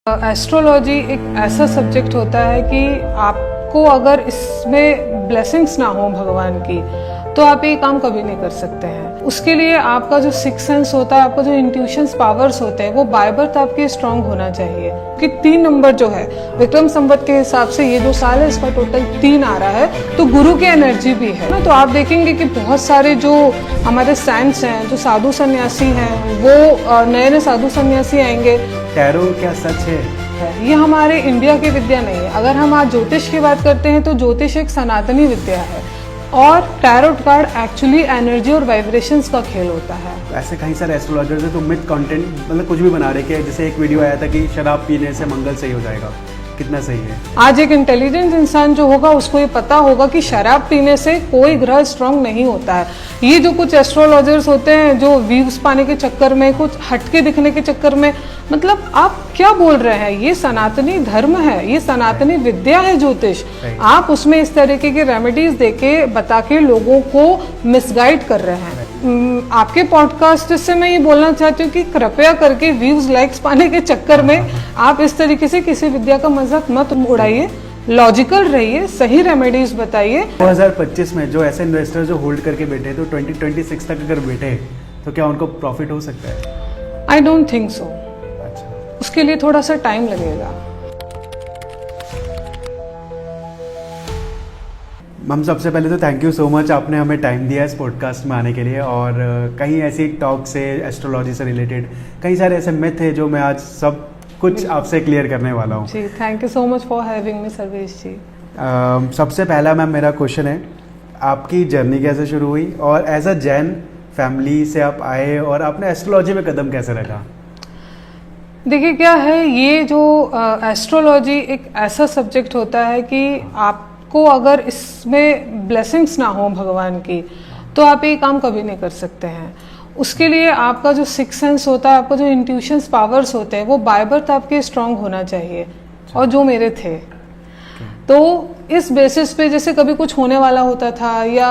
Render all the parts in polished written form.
Astrology एक ऐसा subject होता है कि आपको अगर इसमें ब्लेसिंग्स ना हो भगवान की तो आप ये काम कभी नहीं कर सकते हैं। उसके लिए आपका जो सिक्स सेंस होता है, आपका जो इंट्यूशंस पावर्स होते हैं, वो बाय बर्थ आपके स्ट्रांग होना चाहिए। कि 3 नंबर जो है विक्रम संवत के हिसाब से ये जो साल है इसका टोटल 3 आ रहा है, तो गुरु की एनर्जी भी है ना। तो आप देखेंगे कि बहुत सारे जो हमारे सेंट्स हैं, जो साधु सन्यासी हैं, वो नए नए साधु सन्यासी आएंगे। टैरो क्या सच है? ये हमारे इंडिया की विद्या नहीं है। अगर हम आज ज्योतिष की बात करते हैं तो ज्योतिष एक सनातनी विद्या है और टैरोट कार्ड एक्चुअली एनर्जी और वाइब्रेशंस का खेल होता है। ऐसे कई सारे एस्ट्रोलॉजर्स हैं तो मिथ कंटेंट मतलब कुछ भी बना रहे कि जैसे एक वीडियो आया था कि शराब पीने से मंगल सही हो जाएगा, कितना सही है? आज एक इंटेलिजेंट इंसान जो होगा उसको ये पता होगा कि शराब पीने से कोई ग्रह स्ट्रांग नहीं होता है। ये जो कुछ एस्ट्रोलॉजर्स होते हैं जो व्यूज पाने के चक्कर में, कुछ हटके दिखने के चक्कर में, मतलब आप क्या बोल रहे हैं? ये सनातनी धर्म है, ये सनातनी विद्या है ज्योतिष। आप उसमें इस तरीके की रेमेडीज देके बता के लोगों को मिसगाइड कर रहे हैं। आपके पॉडकास्ट से मैं ये बोलना चाहती हूँ कि कृपया करके व्यूज लाइक्स पाने के चक्कर में आप इस तरीके से किसी विद्या का मजाक मत उड़ाइए। लॉजिकल रहिए, सही रेमेडीज बताइए। 2025 में जो ऐसे इन्वेस्टर जो होल्ड करके बैठे तो 2026 तक अगर बैठे तो क्या उनको प्रॉफिट हो सकता है? I don't think so. उसके लिए थोड़ा सा टाइम लगेगा। मैम सबसे पहले तो थैंक यू सो मच, आपने हमें टाइम दिया इस पॉडकास्ट में आने के लिए। और कहीं ऐसी टॉक से एस्ट्रोलॉजी से रिलेटेड कई सारे ऐसे मिथ है जो मैं आज सब कुछ आपसे क्लियर करने वाला हूँ। जी, thank you so much for having me Sarvesh ji. सबसे पहला मैम मेरा क्वेश्चन है, आपकी जर्नी कैसे शुरू हुई और एज अ जैन फैमिली से आप आए और आपने एस्ट्रोलॉजी में कदम कैसे रखा? देखिए क्या है, ये जो एस्ट्रोलॉजी एक ऐसा सब्जेक्ट होता है कि आपको अगर इसमें ब्लेसिंग्स ना हो भगवान की तो आप ये काम कभी नहीं कर सकते हैं। उसके लिए आपका जो सिक्स सेंस होता है, आपका जो इंट्यूशंस पावर्स होते हैं, वो बाय बर्थ आपके स्ट्रांग होना चाहिए, और जो मेरे थे। तो इस बेसिस पे जैसे कभी कुछ होने वाला होता था या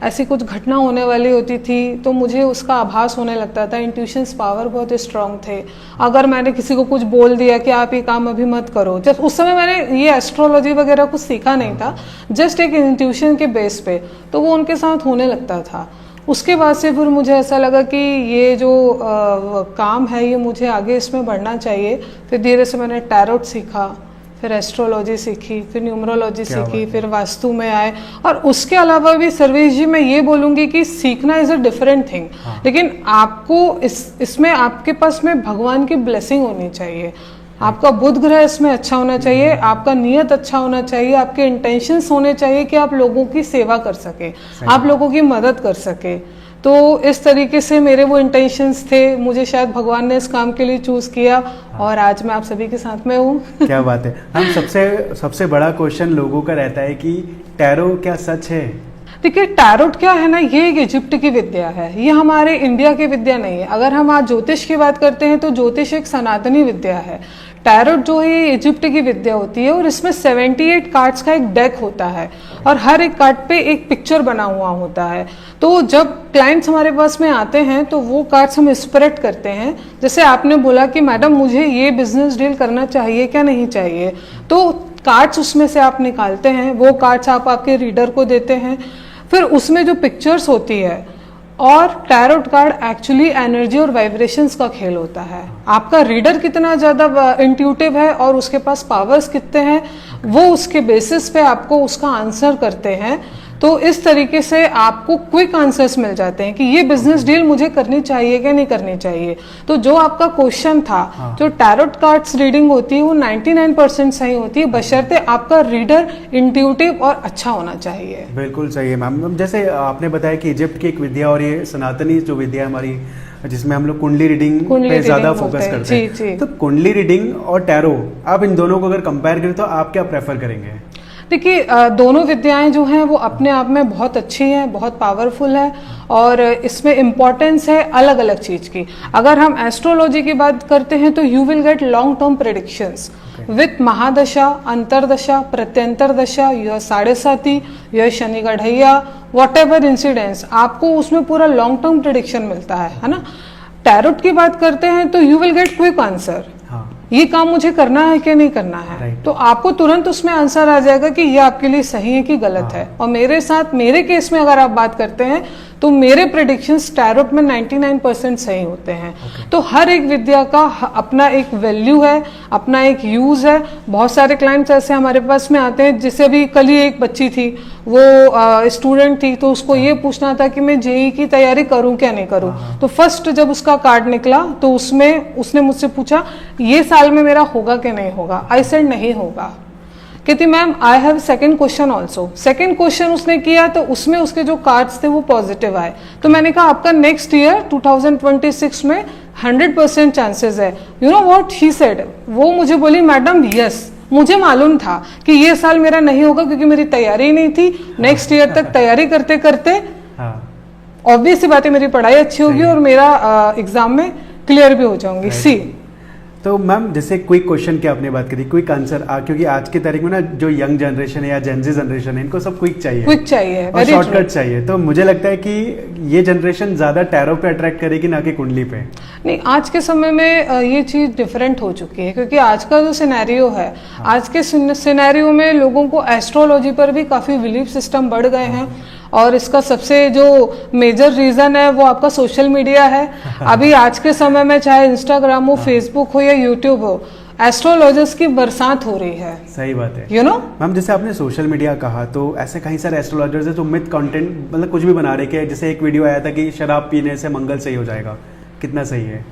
ऐसी कुछ घटना होने वाली होती थी तो मुझे उसका आभास होने लगता था। इंट्यूशंस पावर बहुत स्ट्रांग थे। अगर मैंने किसी को कुछ बोल दिया कि आप ये काम अभी मत करो, जब उस समय मैंने ये एस्ट्रोलॉजी वगैरह कुछ सीखा नहीं था, जस्ट एक इंट्यूशन के बेस पे, तो वो उनके साथ होने लगता था। उसके बाद से फिर मुझे ऐसा लगा कि ये जो काम है ये मुझे आगे इसमें बढ़ना चाहिए। फिर धीरे से मैंने टैरोट सीखा, फिर एस्ट्रोलॉजी सीखी, फिर न्यूमरोलॉजी सीखी, फिर वास्तु में आए। और उसके अलावा भी सर्वेश जी मैं ये बोलूँगी कि सीखना इज़ अ डिफरेंट थिंग, लेकिन आपको इसमें आपके पास में भगवान की ब्लेसिंग होनी चाहिए। आपका बुध ग्रह इसमें अच्छा होना चाहिए, आपका नियत अच्छा होना चाहिए, आपके इंटेंशंस होने चाहिए कि आप लोगों की सेवा कर सके, आप लोगों की मदद कर सके। तो इस तरीके से मेरे वो इंटेंशंस थे, मुझे शायद भगवान ने इस काम के लिए चूज किया और आज मैं आप सभी के साथ में हूँ। क्या बात है। हम सबसे बड़ा क्वेश्चन लोगों का रहता है कि टैरो क्या सच है? देखिए टैरोट क्या है ना, ये एक इजिप्ट की विद्या है, ये हमारे इंडिया की विद्या नहीं है। अगर हम आज ज्योतिष की बात करते हैं तो ज्योतिष एक सनातनी विद्या है। टैरोट जो है ये इजिप्ट की विद्या होती है और इसमें 78 कार्ड्स का एक डेक होता है और हर एक कार्ड पे एक पिक्चर बना हुआ होता है। तो जब क्लाइंट्स हमारे पास में आते हैं तो वो कार्ड्स हम स्प्रेड करते हैं। जैसे आपने बोला कि मैडम मुझे ये बिजनेस डील करना चाहिए क्या नहीं चाहिए, तो कार्ड्स उसमें से आप निकालते हैं, वो कार्ड्स आप आपके रीडर को देते हैं, फिर उसमें जो पिक्चर्स होती है। और टैरोट कार्ड एक्चुअली एनर्जी और वाइब्रेशंस का खेल होता है। आपका रीडर कितना ज़्यादा इंट्यूटिव है और उसके पास पावर्स कितने हैं, वो उसके बेसिस पे आपको उसका आंसर करते हैं। तो इस तरीके से आपको क्विक आंसर्स मिल जाते हैं कि ये बिजनेस डील मुझे करनी चाहिए क्या नहीं करनी चाहिए। तो जो आपका क्वेश्चन था, जो टैरोट कार्ड्स रीडिंग होती है वो 99% सही होती है, बशर्ते आपका रीडर इंट्यूटिव और अच्छा होना चाहिए। बिल्कुल सही है मैम। जैसे आपने बताया कि इजिप्ट की एक विद्या और ये सनातनी जो विद्या है हमारी, जिसमें हम लोग कुंडली रीडिंग पे ज्यादा फोकस करते हैं। जी। तो कुंडली रीडिंग और टैरो, आप इन दोनों को अगर कंपेयर करें तो आप क्या प्रेफर करेंगे? देखिए दोनों विद्याएं जो हैं वो अपने आप में बहुत अच्छी हैं, बहुत पावरफुल है और इसमें इम्पोर्टेंस है अलग अलग चीज़ की। अगर हम एस्ट्रोलॉजी की बात करते हैं तो you will get long term predictions with महादशा, अंतरदशा, प्रत्यंतर दशा, यह 7.5, यह शनि का ढैया, वॉट एवर इंसिडेंस, आपको उसमें पूरा लॉन्ग टर्म प्रेडिक्शन मिलता है ना। टैरोट की बात करते हैं तो you will gate quick answer. ये काम मुझे करना है कि नहीं करना है। तो आपको तुरंत उसमें आंसर आ जाएगा कि ये आपके लिए सही है कि गलत है। और मेरे साथ, मेरे केस में अगर आप बात करते हैं तो मेरे प्रेडिक्शंस टैरोट में 99% सही होते हैं। तो हर एक विद्या का अपना एक वैल्यू है, अपना एक यूज है। बहुत सारे क्लाइंट्स ऐसे हमारे पास में आते हैं, जैसे अभी कल ही एक बच्ची थी, वो स्टूडेंट थी, तो उसको ये पूछना था कि मैं जेईई की तैयारी करूं क्या नहीं करूं। तो फर्स्ट जब उसका कार्ड निकला तो उसमें उसने मुझसे पूछा ये साल में मेरा होगा कि नहीं होगा। आई सेड नहीं होगा। कहती ma'am I have second question also. Second question उसने किया तो उसमें उसके जो कार्ड्स थे वो पॉजिटिव आए। तो मैंने कहा आपका नेक्स्ट ईयर 2026 में 100% चांसेस है। You know what she said, वो मुझे बोली मैडम यस, मुझे मालूम था कि ये साल मेरा नहीं होगा क्योंकि मेरी तैयारी नहीं थी। नेक्स्ट ईयर तक तैयारी करते करते ऑब्वियस सी बात है मेरी पढ़ाई अच्छी होगी और मेरा एग्जाम में क्लियर भी हो जाऊंगी। सी तो मैम जैसे क्विक क्वेश्चन की आपने बात करी, क्विक आंसर, क्योंकि आज की तारीख में ना जो यंग जनरेशन है या जेनजी जनरेशन है, इनको सब क्विक चाहिए और शॉर्टकट चाहिए। तो मुझे लगता है कि ये जनरेशन ज्यादा टैरो पे अट्रैक्ट करेगी ना कि कुंडली पे। नहीं, आज के समय में ये चीज डिफरेंट हो चुकी है, क्योंकि आज का जो सिनेरियो है, आज के सिनेरियो में लोगों को एस्ट्रोलॉजी पर भी काफी बिलीफ सिस्टम बढ़ गए हैं। और इसका सबसे जो मेजर रीजन है वो आपका सोशल मीडिया है। अभी आज के समय में चाहे इंस्टाग्राम हो, फेसबुक हो या यूट्यूब हो, एस्ट्रोलॉजर्स की बरसात हो रही है। सही बात है। यू नो मैम, जैसे आपने सोशल मीडिया कहा, तो ऐसे कई सारे एस्ट्रोलॉजर्स है जो मिथ कंटेंट मतलब कुछ भी बना रहे हैं। जैसे एक वीडियो आया था कि शराब पीने से मंगल सही हो जाएगा, कितना सही है?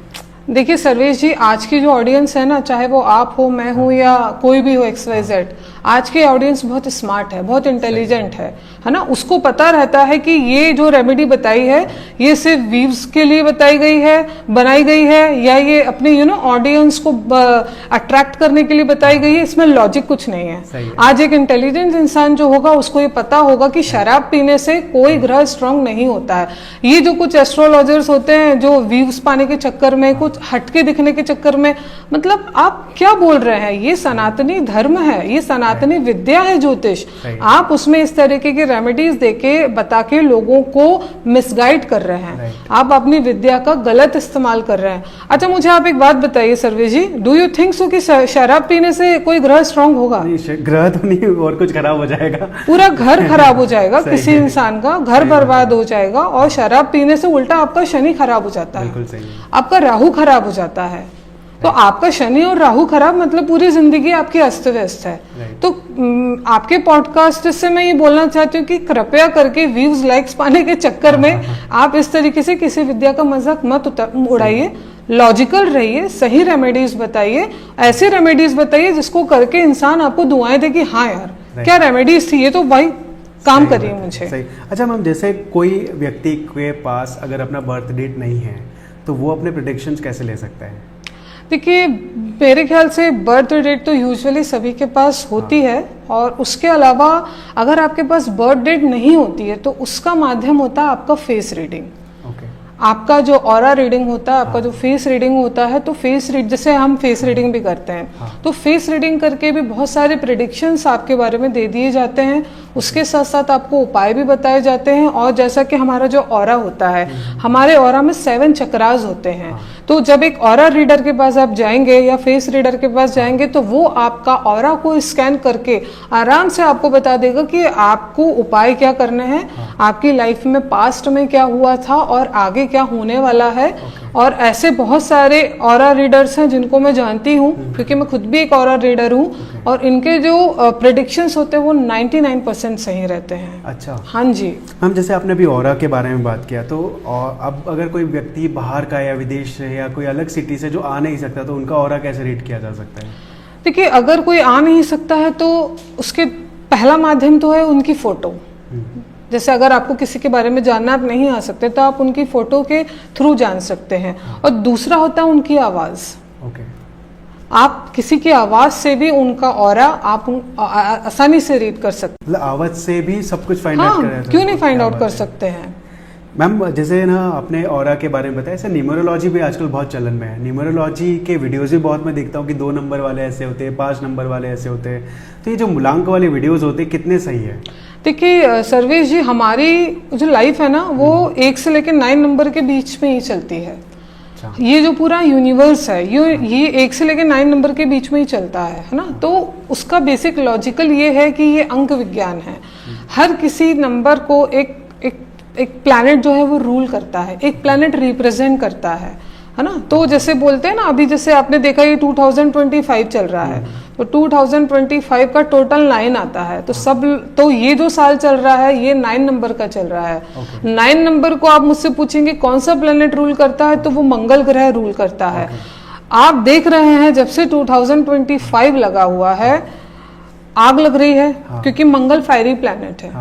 देखिए सर्वेश जी, आज की जो ऑडियंस है ना, चाहे वो आप हो, मैं हूँ या कोई भी हो XYZ, आज की ऑडियंस बहुत स्मार्ट है, बहुत इंटेलिजेंट है ना। उसको पता रहता है कि ये जो रेमेडी बताई है ये सिर्फ व्यूज के लिए बताई गई है, बनाई गई है, या ये अपने ऑडियंस को अट्रैक्ट करने के लिए बताई गई है। इसमें लॉजिक कुछ नहीं है। आज एक इंटेलिजेंट इंसान जो होगा उसको ये पता होगा कि शराब पीने से कोई ग्रह स्ट्रांग नहीं होता है। ये जो कुछ एस्ट्रोलॉजर्स होते हैं जो व्यूज पाने के चक्कर में, कुछ हटके दिखने के चक्कर में, मतलब आप क्या बोल रहे हैं? ये सनातनी धर्म है, ये सनातनी विद्या है ज्योतिष। आप उसमें इस तरीके की रेमेडीज देके बता के लोगों को मिसगाइड कर रहे हैं। आप अपनी विद्या का गलत इस्तेमाल कर रहे हैं। अच्छा, मुझे आप एक बात बताइए सर्वे जी, डू यू थिंक सो कि शराब पीने से कोई ग्रह स्ट्रांग होगा? ग्रह तो नहीं, और कुछ खराब हो जाएगा, पूरा घर खराब हो जाएगा। किसी इंसान का घर बर्बाद हो जाएगा। और शराब पीने से उल्टा आपका शनि खराब हो जाता है, आपका राहु खराब हो जाता है। तो आपका शनि और राहु खराब मतलब पूरी जिंदगी आपकी अस्त व्यस्त है। तो आपके पॉडकास्ट से मैं ये बोलना चाहती हूँ कि कृपया करके व्यूज लाइक्स पाने के चक्कर में आप इस तरीके से किसी विद्या का मजाक मत उड़ाइए। लॉजिकल रहिए, सही रेमेडीज बताइए, ऐसे रेमेडीज बताइए जिसको करके इंसान आपको दुआएं दे कि हाँ यार क्या रेमेडीज थी, ये तो भाई काम करिए मुझे। सही। अच्छा मैम, जैसे कोई व्यक्ति के पास अगर अपना बर्थ डेट नहीं है तो वो अपने प्रेडिक्शंस कैसे ले सकता है? देखिए, मेरे ख्याल से बर्थ डेट तो यूजुअली सभी के पास होती है। और उसके अलावा अगर आपके पास बर्थ डेट नहीं होती है तो उसका माध्यम होता है आपका फेस रीडिंग। आपका जो ऑरा रीडिंग होता है, आपका जो फेस रीडिंग होता है, तो फेस रीड, जैसे हम फेस रीडिंग भी करते हैं, तो फेस रीडिंग करके भी बहुत सारे प्रेडिक्शंस आपके बारे में दे दिए जाते हैं। उसके साथ साथ आपको उपाय भी बताए जाते हैं। और जैसा कि हमारा जो ऑरा होता है, हमारे ऑरा में 7 चक्रास होते हैं। तो जब एक ऑरा रीडर के पास आप जाएंगे या फेस रीडर के पास जाएंगे तो वो आपका ऑरा को स्कैन करके आराम से आपको बता देगा कि आपको उपाय क्या करने हैं, आपकी लाइफ में पास्ट में क्या हुआ था और आगे क्या होने वाला है। और ऐसे बहुत सारे ऑरा रीडर्स हैं जिनको मैं जानती हूँ, क्योंकि मैं खुद भी एक ऑरा रीडर हूँ। और इनके जो प्रेडिक्शंस होते हैं वो 99% सही रहते हैं। अच्छा, हाँ जी मैम, जैसे आपने अभी ऑरा के बारे में बात किया, तो अब अगर कोई व्यक्ति बाहर का या विदेश से या कोई अलग सिटी से जो आ नहीं सकता, तो उनका ऑरा कैसे रीड किया जा सकता है? देखिए, अगर कोई आ नहीं सकता है तो उसके पहला माध्यम तो है उनकी फोटो। जैसे अगर आपको किसी के बारे में जानना, आप नहीं आ सकते, तो आप उनकी फोटो के थ्रू जान सकते हैं। और दूसरा होता है उनकी आवाज। आप किसी की आवाज से भी उनका ऑरा आप आसानी से रीड कर सकते हैं। मतलब आवाज से भी सब कुछ फाइंड आउट कर, क्यों नहीं फाइंड आउट कर सकते हैं? मैम, जैसे ना आपने ऑरा के बारे में बताया, ऐसे न्यूमरोलॉजी भी आजकल बहुत चलन में है। न्यूमरोलॉजी के वीडियोस भी बहुत मैं देखता हूँ कि 2 नंबर वाले ऐसे होते हैं, 5 नंबर वाले ऐसे होते हैं। तो ये जो मूलांक वाले वीडियोस होते हैं, कितने सही है? देखिए सर्वेश जी, हमारी जो लाइफ है ना वो 1 से लेकर 9 नंबर के बीच में ही चलती है। अच्छा। ये जो पूरा यूनिवर्स है ये 1 से लेकर 9 नंबर के बीच में ही चलता है ना। तो उसका बेसिक लॉजिकल ये है कि ये अंक विज्ञान है। हर किसी नंबर को एक प्लैनेट जो है वो रूल करता है, एक प्लैनेट रिप्रेजेंट करता है ना। तो जैसे बोलते हैं ना, अभी जैसे आपने देखा ये 2025 चल रहा है, तो 2025 का टोटल 9 आता है। तो ये जो साल चल रहा है ये 9 नंबर का चल रहा है। 9 नंबर को आप मुझसे पूछेंगे कौन सा प्लेनेट रूल करता है, तो वो मंगल ग्रह रूल करता है। आप देख रहे हैं जब से 2025 लगा हुआ है आग लग रही है, क्योंकि मंगल फायरी प्लेनेट है।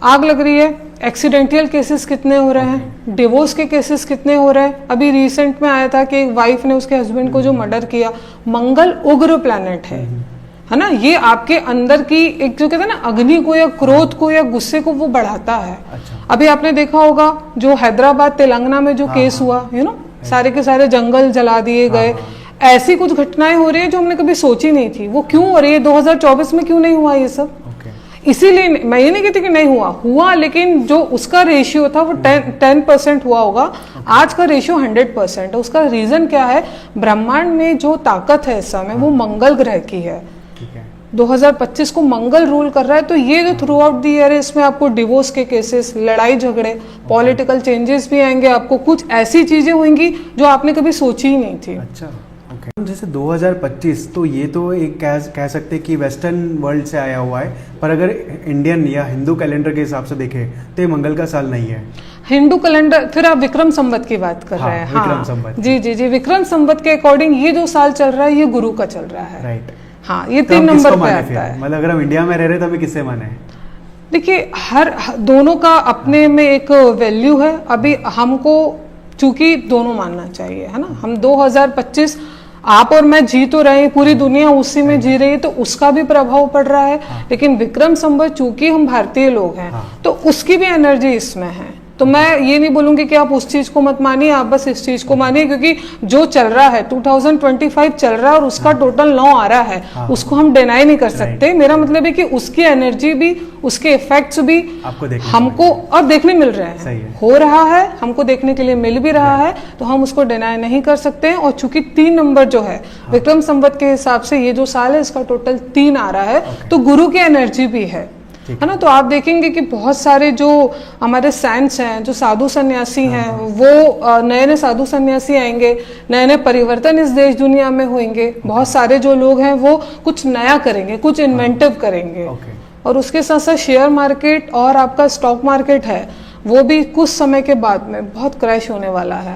आग लग रही है। एक्सीडेंटल केसेस कितने हो रहे हैं, डिवोर्स के केसेस कितने हो रहे हैं। अभी रिसेंट में आया था कि एक वाइफ ने उसके हस्बैंड को जो मर्डर किया। मंगल उग्र प्लैनेट है ना। ये आपके अंदर की एक जो कहते हैं ना अग्नि को या क्रोध को या गुस्से को वो बढ़ाता है। अच्छा। अभी आपने देखा होगा जो हैदराबाद तेलंगाना में जो केस हुआ, सारे के सारे जंगल जला दिए गए। ऐसी कुछ घटनाएं हो रही है जो हमने कभी सोची नहीं थी। वो क्यों हो रही है? 2024 में क्यों नहीं हुआ ये सब? इसीलिए मैं ये नहीं कहती कि नहीं हुआ, लेकिन जो उसका रेशियो था वो 10% हुआ होगा। आज का रेशियो 100% है। उसका रीजन क्या है? ब्रह्मांड में जो ताकत है इस समय वो मंगल ग्रह की है। 2025 को मंगल रूल कर रहा है। तो ये जो थ्रू आउट द ईयर है इसमें आपको डिवोर्स के केसेस, लड़ाई झगड़े, पॉलिटिकल चेंजेस भी आएंगे। आपको कुछ ऐसी चीजें होंगी जो आपने कभी सोची ही नहीं थी। अच्छा, जैसे 2025 तो ये तो एक कह सकते हैं कि वेस्टर्न वर्ल्ड से आया हुआ है, पर अगर इंडियन या हिंदू कैलेंडर के हिसाब से देखें तो ये मंगल का साल नहीं है। हिंदू कैलेंडर, फिर आप विक्रम संवत की बात कर रहे हैं। विक्रम संवत। जी, विक्रम संवत के अकॉर्डिंग ये जो साल चल रहा है ये गुरु का चल रहा है। राइट। हाँ, ये 3 नंबर पे आता है। मतलब अगर हम इंडिया में रह रहे तो हमें किससे माने? देखिए, हर दोनों का अपने में एक वैल्यू है। अभी हमको चूंकि दोनों मानना चाहिए, है ना। हम 2025 आप और मैं जी तो रहे हैं, पूरी दुनिया उसी में जी रही है, तो उसका भी प्रभाव पड़ रहा है। लेकिन विक्रम संवत चूंकि हम भारतीय लोग हैं तो उसकी भी एनर्जी इसमें है। तो मैं ये नहीं बोलूंगी कि आप उस चीज को मत मानिए, आप बस इस चीज को मानिए, क्योंकि जो चल रहा है 2025 चल रहा है और उसका टोटल 9 आ रहा है, उसको हम डिनाई नहीं कर सकते। मेरा मतलब है कि उसकी एनर्जी भी, उसके इफेक्ट्स भी हमको अब देखने मिल रहे हैं। हो रहा है, हमको देखने के लिए मिल भी रहा है, तो हम उसको डिनाई नहीं कर सकते। और चूंकि 3 नंबर जो है विक्रम संवत के हिसाब से ये जो साल है इसका टोटल 3 आ रहा है, तो गुरु की एनर्जी भी है ना। तो आप देखेंगे कि बहुत सारे जो हमारे सैंट्स हैं, जो साधु सन्यासी हैं, वो नए नए साधु सन्यासी आएंगे, नए नए परिवर्तन इस देश दुनिया में होंगे। बहुत सारे जो लोग हैं वो कुछ नया करेंगे, कुछ इन्वेंटिव करेंगे। और उसके साथ साथ शेयर मार्केट और आपका स्टॉक मार्केट है वो भी कुछ समय के बाद में बहुत क्रैश होने वाला है।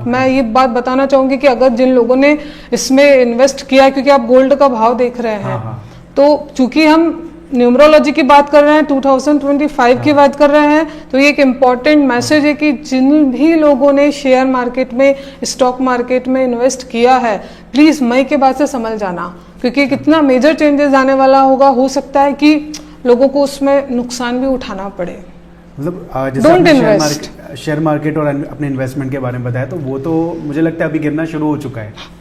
मैं ये बात बताना चाहूंगी कि अगर जिन लोगों ने इसमें इन्वेस्ट किया, क्योंकि आप गोल्ड का भाव देख रहे हैं, तो चूंकि हम न्यूमरोलॉजी की बात कर रहे हैं, 2025 की बात कर रहे हैं, तो ये एक इम्पॉर्टेंट मैसेज है कि जिन भी लोगों ने शेयर मार्केट में, स्टॉक मार्केट में इन्वेस्ट किया है, प्लीज मई के बाद से समझ जाना, क्योंकि कितना मेजर चेंजेस आने वाला होगा। हो सकता है कि लोगों को उसमें नुकसान भी उठाना पड़े। मतलब जैसे शेयर मार्केट और अपने इन्वेस्टमेंट के बारे में बताया, तो वो तो मुझे लगता है अभी गिरना शुरू हो चुका है।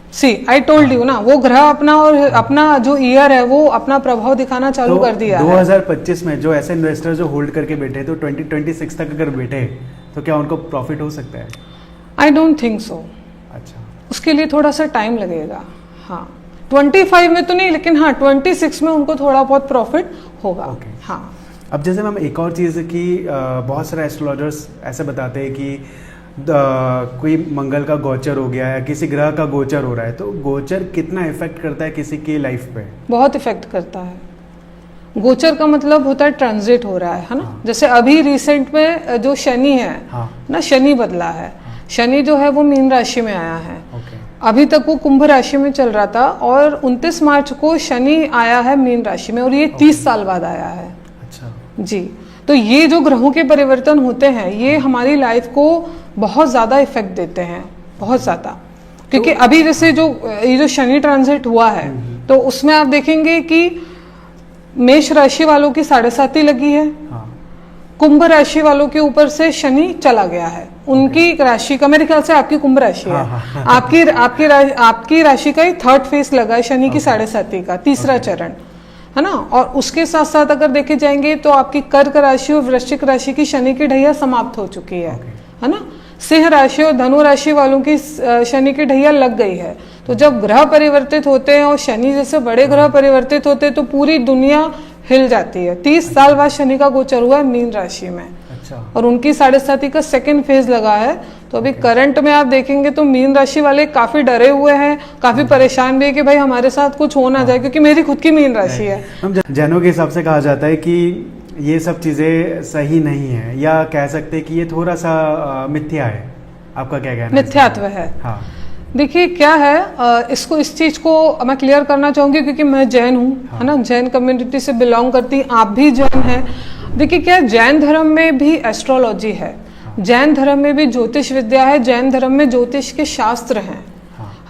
आई टोल्ड यू ना, वो ग्रह अपना जो ईयर है वो अपना प्रभाव दिखाना चालू कर दिया 2025 में जो ऐसे इन्वेस्टर जो होल्ड करके बैठे, तो 2026 तक अगर बैठे तो क्या उनको प्रॉफिट हो सकता है? I don't think so. अच्छा, उसके लिए थोड़ा सा टाइम लगेगा। हाँ, 25 में तो नहीं, लेकिन हाँ 26 में उनको थोड़ा बहुत प्रॉफिट होगा। हाँ, अब जैसे मैम एक और चीज़ है कि बहुत सारे एस्ट्रोलॉजर्स ऐसे बताते हैं कि कोई मंगल का गोचर हो गया है, किसी ग्रह का गोचर हो रहा है, तो गोचर कितना इफेक्ट करता है किसी की लाइफ पे? बहुत इफेक्ट करता है। गोचर का मतलब होता है ट्रांजिट हो रहा है ना। जैसे अभी रिसेंट में जो शनि है ना, शनि बदला है। शनि जो है वो मीन राशि में आया है। अभी तक वो कुंभ राशि में चल रहा था और 29 मार्च को शनि आया है मीन राशि में, और ये 30 साल बाद आया है। अच्छा जी। तो ये जो ग्रहों के परिवर्तन होते हैं ये हमारी लाइफ को बहुत ज़्यादा इफेक्ट देते हैं, बहुत ज़्यादा। क्योंकि अभी जैसे ये जो शनि ट्रांजिट हुआ है, तो उसमें आप देखेंगे कि मेष राशि वालों की 7.5 लगी है। कुंभ राशि वालों के ऊपर से शनि चला गया है। उनकी राशि का, मेरे ख्याल से आपकी कुंभ राशि है, आपकी राशि का ही 3rd फेज लगा है शनि की 7.5 का, तीसरा चरण है ना। और उसके साथ साथ अगर देखे जाएंगे तो आपकी कर्क राशि और वृश्चिक राशि की शनि की ढैया समाप्त हो चुकी है ना। सिंह राशि और धनु राशि वालों की शनि की ढैया लग गई है। तो जब ग्रह परिवर्तित होते हैं और शनि जैसे बड़े ग्रह परिवर्तित होते हैं तो पूरी दुनिया हिल जाती है। 30 साल बाद शनि का गोचर हुआ है मीन राशि में। अच्छा। और उनकी 7.5 का सेकंड फेज लगा है। तो अभी करंट में आप देखेंगे तो मीन राशि वाले काफी डरे हुए हैं, काफी परेशान भी है कि भाई हमारे साथ कुछ हो ना जाए, क्योंकि मेरी खुद की मीन राशि है। जैनों के हिसाब से कहा जाता है कि ये सब चीजें सही नहीं है, या कह सकते हैं कि ये थोड़ा सा मिथ्या है। आपका क्या कहना है? मिथ्यात्व है। हाँ। देखिए क्या है, इसको इस चीज को मैं क्लियर करना चाहूंगी क्योंकि मैं जैन हूँ। हाँ। है ना, जैन कम्युनिटी से बिलोंग करती, आप भी जैन हैं। देखिए क्या, जैन धर्म में भी एस्ट्रोलॉजी है, जैन धर्म में भी ज्योतिष विद्या है, जैन धर्म में ज्योतिष के शास्त्र हैं।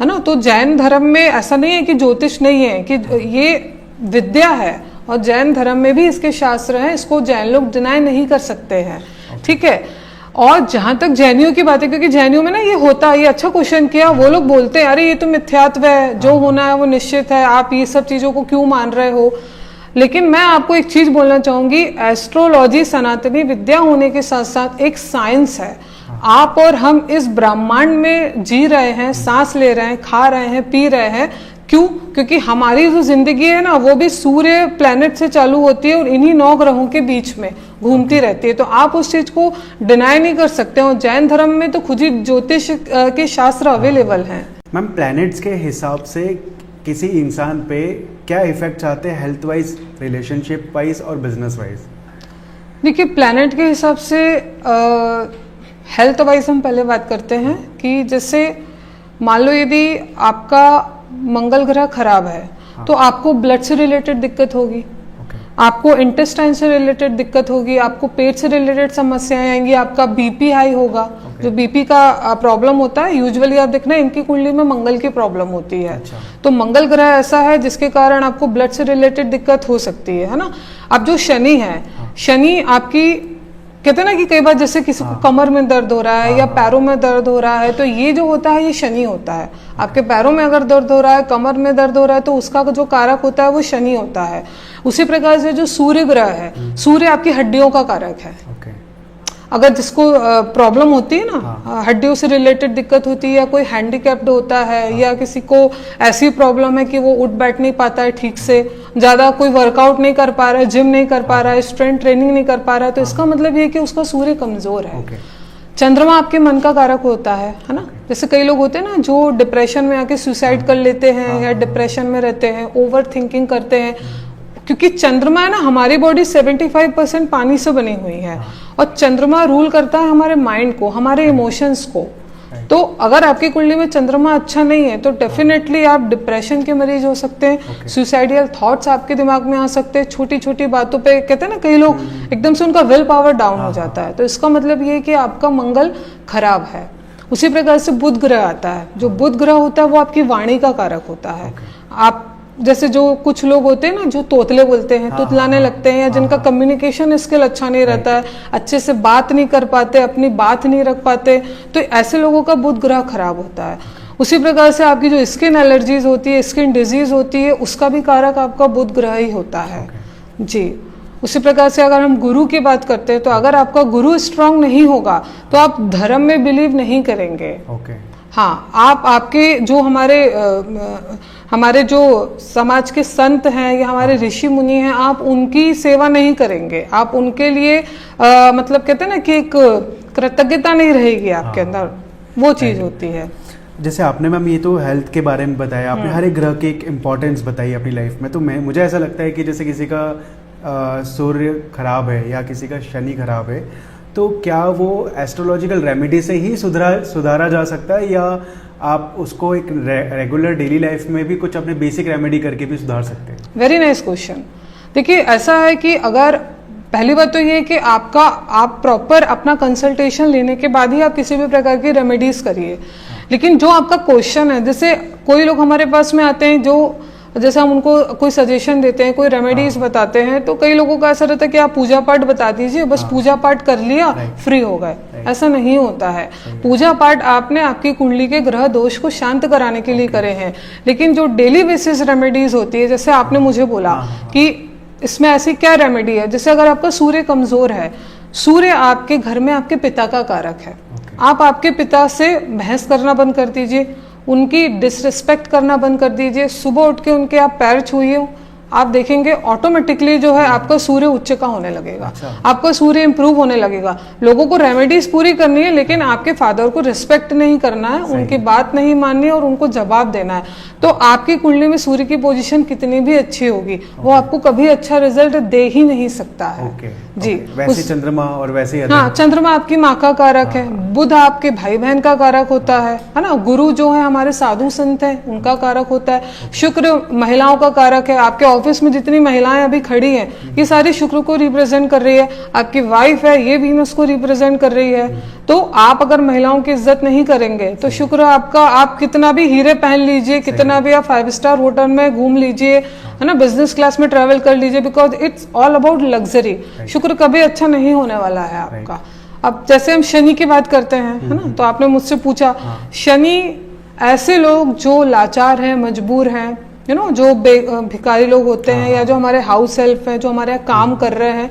है ना, तो जैन धर्म में ऐसा नहीं है कि ज्योतिष नहीं है, कि ये विद्या है और जैन धर्म में भी इसके शास्त्र हैं, इसको जैन लोग डिनाई नहीं कर सकते हैं। ठीक है। और जहां तक जैनियों की बात है, क्योंकि जैनियों में ना ये होता है, ये अच्छा क्वेश्चन किया, वो लोग बोलते हैं अरे ये तो मिथ्यात्व है, जो होना है वो निश्चित है, आप ये सब चीजों को क्यों मान रहे हो। लेकिन मैं आपको एक चीज बोलना चाहूंगी, एस्ट्रोलॉजी सनातनी विद्या होने के साथ साथ एक साइंस है। आप और हम इस ब्रह्मांड में जी रहे हैं, सांस ले रहे हैं, खा रहे हैं, पी रहे हैं। क्यों? क्योंकि हमारी जो जिंदगी है ना वो भी सूर्य प्लेनेट से चालू होती है और इन्हीं 9 ग्रहों के बीच में घूमती रहती है। तो आप उस चीज को डिनाई नहीं कर सकते हो। जैन धर्म में तो खुद ही ज्योतिष के शास्त्र अवेलेबल हैं। मैम, प्लैनेट्स के हिसाब से किसी इंसान पे क्या इफेक्ट आते हैं, हेल्थ वाइज, रिलेशनशिप वाइज और बिजनेस वाइज? देखिए प्लैनेट के हिसाब से हेल्थ वाइज हम पहले बात करते हैं कि जैसे मान लो यदि आपका मंगल ग्रह खराब है, हाँ। तो आपको ब्लड से रिलेटेड दिक्कत होगी, आपको इंटेस्टाइन से रिलेटेड दिक्कत होगी, आपको पेट से रिलेटेड समस्याएं आएंगी, आपका बीपी हाई होगा। जो बीपी का प्रॉब्लम होता है यूजुअली आप देखना इनकी कुंडली में मंगल की प्रॉब्लम होती है। अच्छा। तो मंगल ग्रह ऐसा है जिसके कारण आपको ब्लड से रिलेटेड दिक्कत हो सकती है ना। अब जो शनि है, हाँ। शनि आपकी कहते हैं ना कि कई बार जैसे किसी को कमर में दर्द हो रहा है या पैरों में दर्द हो रहा है, तो ये जो होता है ये शनि होता है। आपके पैरों में अगर दर्द हो रहा है, कमर में दर्द हो रहा है, तो उसका जो कारक होता है वो शनि होता है। उसी प्रकार से जो सूर्य ग्रह है, सूर्य आपकी हड्डियों का कारक है। अगर जिसको प्रॉब्लम होती है ना, हड्डियों से रिलेटेड दिक्कत होती है, या कोई हैंडीकैप्ड होता है, या किसी को ऐसी प्रॉब्लम है कि वो उठ बैठ नहीं पाता है ठीक से, ज्यादा कोई वर्कआउट नहीं कर पा रहा है, जिम नहीं कर पा रहा है, स्ट्रेंथ ट्रेनिंग नहीं कर पा रहा है, तो इसका मतलब ये कि उसका सूर्य कमजोर है। चंद्रमा आपके मन का कारक होता है ना। जैसे कई लोग होते हैं ना जो डिप्रेशन में आके सुसाइड कर लेते हैं या डिप्रेशन में रहते हैं, ओवर थिंकिंग करते हैं, क्योंकि चंद्रमा है ना, हमारी बॉडी 75% पानी से बनी हुई है और चंद्रमा रूल करता है हमारे माइंड को, हमारे इमोशंस को। तो अगर आपकी कुंडली में चंद्रमा अच्छा नहीं है तो डेफिनेटली आप डिप्रेशन के मरीज हो सकते हैं, सुसाइडियल थॉट्स आपके दिमाग में आ सकते हैं, छोटी छोटी बातों पे कहते हैं ना कई लोग एकदम से उनका विल पावर डाउन हो जाता है। तो इसका मतलब ये है कि आपका मंगल खराब है। उसी प्रकार से बुध ग्रह आता है। जो बुध ग्रह होता है वो आपकी वाणी का कारक होता है। आप जैसे जो कुछ लोग होते हैं ना जो तोतले बोलते हैं, तुतलाने लगते हैं, या जिनका कम्युनिकेशन स्किल अच्छा नहीं रहता है, अच्छे से बात नहीं कर पाते, अपनी बात नहीं रख पाते, तो ऐसे लोगों का बुध ग्रह खराब होता है। उसी प्रकार से आपकी जो स्किन एलर्जीज होती है, स्किन डिजीज होती है, उसका भी कारक आपका बुध ग्रह ही होता है। जी। उसी प्रकार से अगर हम गुरु की बात करते हैं तो अगर आपका गुरु स्ट्रांग नहीं होगा तो आप धर्म में बिलीव नहीं करेंगे। हाँ, आपके जो हमारे जो समाज के संत हैं या हमारे ऋषि मुनि हैं, आप उनकी सेवा नहीं करेंगे, आप उनके लिए मतलब कहते हैं ना कि एक कृतज्ञता नहीं रहेगी आपके अंदर, वो चीज होती है। जैसे आपने मैम ये तो हेल्थ के बारे में बताया, आपने हर एक ग्रह की एक इम्पोर्टेंस बताई अपनी लाइफ में, तो मुझे ऐसा लगता है कि जैसे किसी का सूर्य खराब है या किसी का शनि खराब है, तो क्या वो एस्ट्रोलॉजिकल रेमेडी से ही सुधारा जा सकता है, या आप उसको एक रेगुलर डेली लाइफ में भी कुछ अपने बेसिक रेमेडी करके भी सुधार सकते हैं? Very nice question. देखिए ऐसा है कि अगर पहली बात तो ये है कि आप प्रॉपर अपना कंसल्टेशन लेने के बाद ही आप किसी भी प्रकार की रेमेडीज करिए। लेकिन जो आपका क्वेश्चन है, जैसे कोई लोग हमारे पास में आते हैं जो जैसे हम उनको कोई सजेशन देते हैं, कोई रेमेडीज बताते हैं, तो कई लोगों का ऐसा रहता है कि आप पूजा पाठ बता दीजिए, बस पूजा पाठ कर लिया, फ्री हो गए। ऐसा नहीं होता है। पूजा पाठ आपने आपकी कुंडली के ग्रह दोष को शांत कराने के लिए करे हैं, लेकिन जो डेली बेसिस रेमेडीज होती है, जैसे आपने मुझे बोला कि इसमें ऐसी क्या रेमेडी है, जैसे अगर आपका सूर्य कमजोर है, सूर्य आपके घर में आपके पिता का कारक है, आप आपके पिता से बहस करना बंद कर दीजिए, उनकी डिसरिस्पेक्ट करना बंद कर दीजिए। सुबह उठ के उनके आप पैर छूइए, आप देखेंगे ऑटोमेटिकली जो है आपका सूर्य उच्च का होने लगेगा। अच्छा। आपका सूर्य इंप्रूव होने लगेगा। लोगों को रेमेडीज पूरी करनी है, लेकिन आपके फादर को रिस्पेक्ट नहीं करना है, उनकी बात नहीं माननी है और उनको जवाब देना है। तो आपकी कुंडली में सूर्य की पोजीशन कितनी भी अच्छी होगी, वो आपको कभी अच्छा रिजल्ट दे ही नहीं सकता है। जी, वैसे चंद्रमा और वैसे हाँ, चंद्रमा आपकी माँ का कारक है, बुध आपके भाई बहन का कारक होता है ना। गुरु जो है हमारे साधु संत है, उनका कारक होता है। शुक्र महिलाओं का कारक है। आपके ऑफिस में जितनी महिलाएं अभी खड़ी हैं, ये सारी शुक्र को रिप्रेजेंट कर रही है। आपकी वाइफ है, ये वीनस को रिप्रेजेंट कर रही है। तो आप अगर महिलाओं की इज्जत नहीं करेंगे तो शुक्र आपका, आप कितना भी हीरे पहन लीजिए, कितना भी आप 5 स्टार होटल में घूम लीजिए, है ना, बिजनेस क्लास में ट्रेवल कर लीजिए, because it's all about luxury, शुक्र कभी अच्छा नहीं होने वाला है आपका। अब जैसे हम शनि की बात करते हैं, है ना, तो आपने मुझसे पूछा, शनि ऐसे लोग जो लाचार हैं, मजबूर हैं, जो भिखारी लोग होते हैं, या जो हमारे हाउस हेल्प हैं, जो हमारे यहाँ काम कर रहे हैं,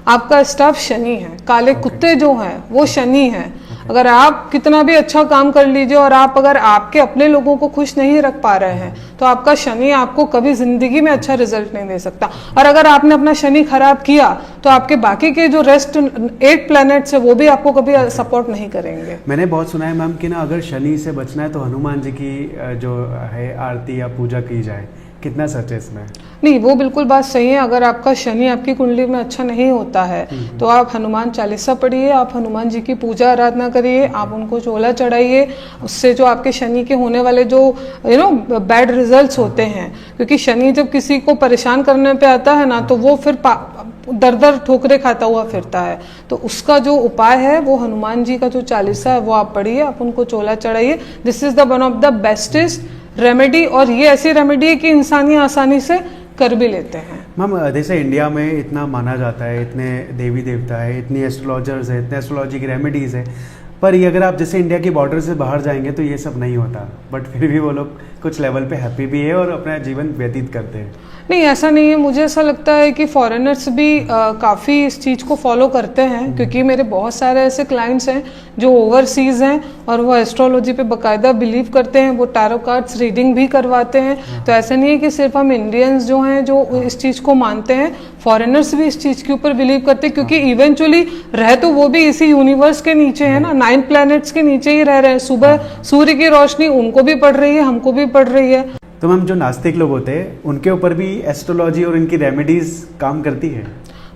आपका स्टाफ शनि है। काले कुत्ते जो हैं वो शनि हैं। अगर आप कितना भी अच्छा काम कर लीजिए और आप अगर आपके अपने लोगों को खुश नहीं रख पा रहे हैं, तो आपका शनि आपको कभी जिंदगी में अच्छा रिजल्ट नहीं दे सकता। और अगर आपने अपना शनि खराब किया तो आपके बाकी के जो रेस्ट 8 प्लैनेट्स है वो भी आपको कभी सपोर्ट नहीं करेंगे। मैंने बहुत सुना है मैम कि ना, अगर शनि से बचना है तो हनुमान जी की जो है आरती या पूजा की जाए, कितना सच है इसमें? नहीं, वो बिल्कुल बात सही है। अगर आपका शनि आपकी कुंडली में अच्छा नहीं होता है तो आप हनुमान चालीसा पढ़िए, आप हनुमान जी की पूजा आराधना करिए, आप उनको चोला चढ़ाइए। उससे जो आपके शनि के होने वाले जो बैड रिजल्ट्स होते हैं, क्योंकि शनि जब किसी को परेशान करने पे आता है ना, तो वो फिर दर दर ठोकरे खाता हुआ फिरता है। तो उसका जो उपाय है वो हनुमान जी का जो चालीसा है वो आप पढ़िए, आप उनको चोला चढ़ाइए। This is the one of the bestest remedy, और ये ऐसी रेमेडी है कि इंसानी आसानी से कर भी लेते हैं। मैम, जैसे इंडिया में इतना माना जाता है, इतने देवी देवता है, इतनी एस्ट्रोलॉजर्स है, इतने एस्ट्रोलॉजी की रेमेडीज़ है, पर ये अगर आप जैसे इंडिया की बॉर्डर से बाहर जाएंगे तो ये सब नहीं होता, बट फिर भी वो लोग कुछ लेवल पे हैप्पी भी है और अपना जीवन व्यतीत करते हैं। नहीं, ऐसा नहीं है। मुझे ऐसा लगता है कि फॉरेनर्स भी काफ़ी इस चीज़ को फॉलो करते हैं, क्योंकि मेरे बहुत सारे ऐसे क्लाइंट्स हैं जो ओवरसीज़ हैं और वो एस्ट्रोलॉजी पे बाकायदा बिलीव करते हैं, वो टैरो कार्ड्स रीडिंग भी करवाते हैं। तो ऐसा नहीं है कि सिर्फ हम इंडियंस जो हैं जो इस चीज़ को मानते हैं, फॉरेनर्स भी इस चीज़ के ऊपर बिलीव करते हैं, क्योंकि इवेंचुअली रह तो वो भी इसी यूनिवर्स के नीचे है ना, 9 प्लैनेट्स के नीचे ही रह रहे हैं। सुबह सूर्य की रोशनी उनको भी पड़ रही है, हमको भी पड़ रही है। तो मैम, जो नास्तिक लोग होते हैं उनके ऊपर भी एस्ट्रोलॉजी और इनकी रेमेडीज काम करती है?